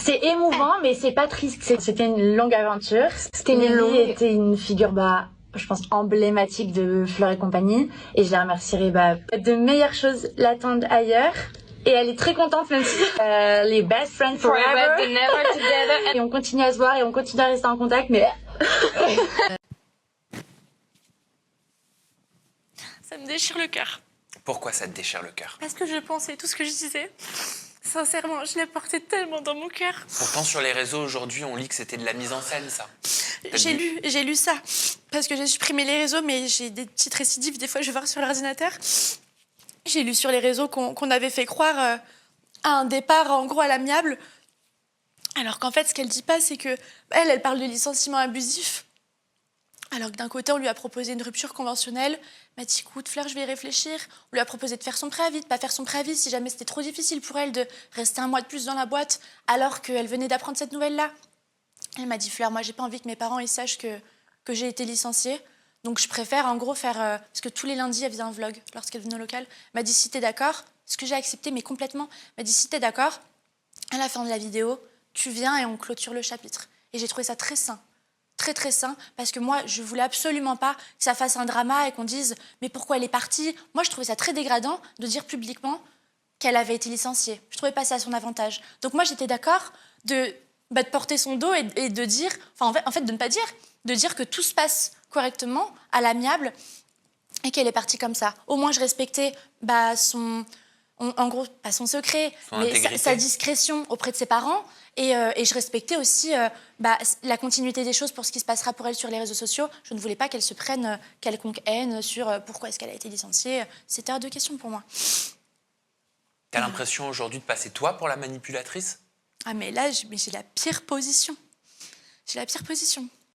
C'est émouvant, mais c'est pas triste. C'était une longue aventure. Nelly était une figure, je pense, emblématique de Fleur et compagnie. Et je la remercierai, de meilleures choses l'attendent ailleurs. Et elle est très contente, même si les best friends forever, but never together. Et on continue à se voir et on continue à rester en contact, mais... Ça me déchire le cœur. Pourquoi ça te déchire le cœur? Parce que je pensais tout ce que je disais. Sincèrement, je l'ai porté tellement dans mon cœur. Pourtant, sur les réseaux, aujourd'hui, on lit que c'était de la mise en scène, ça. J'ai lu ça. Parce que j'ai supprimé les réseaux, mais j'ai des petites récidives. Des fois, je vais voir sur l'ordinateur. J'ai lu sur les réseaux qu'on avait fait croire à un départ, en gros, à l'amiable. Alors qu'en fait, ce qu'elle dit pas, c'est que elle parle de licenciement abusif. Alors que d'un côté, on lui a proposé une rupture conventionnelle. Elle m'a dit, écoute, Fleur, je vais y réfléchir. On lui a proposé de faire son préavis, de pas faire son préavis si jamais c'était trop difficile pour elle de rester un mois de plus dans la boîte alors qu'elle venait d'apprendre cette nouvelle-là. Elle m'a dit, Fleur, moi, j'ai pas envie que mes parents ils sachent que j'ai été licenciée. Donc, je préfère, en gros, faire... parce que tous les lundis, elle faisait un vlog lorsqu'elle venait au local. Elle m'a dit, si t'es d'accord, ce que j'ai accepté, mais complètement. Elle m'a dit, si t'es d'accord, à la fin de la vidéo, tu viens et on clôture le chapitre. Et j'ai trouvé ça très sain. Très, très sain, parce que moi, je voulais absolument pas que ça fasse un drama et qu'on dise « Mais pourquoi elle est partie ?» Moi, je trouvais ça très dégradant de dire publiquement qu'elle avait été licenciée. Je trouvais pas ça à son avantage. Donc moi, j'étais d'accord de porter son dos et de dire... Enfin, en fait, de ne pas dire. De dire que tout se passe correctement, à l'amiable, et qu'elle est partie comme ça. Au moins, je respectais en gros, pas son secret, mais sa discrétion auprès de ses parents. Et je respectais aussi la continuité des choses pour ce qui se passera pour elle sur les réseaux sociaux. Je ne voulais pas qu'elle se prenne quelconque haine sur pourquoi est-ce qu'elle a été licenciée. C'était hors de question pour moi. T'as l'impression aujourd'hui de passer toi pour la manipulatrice? Ah mais là, j'ai la pire position. J'ai la pire position.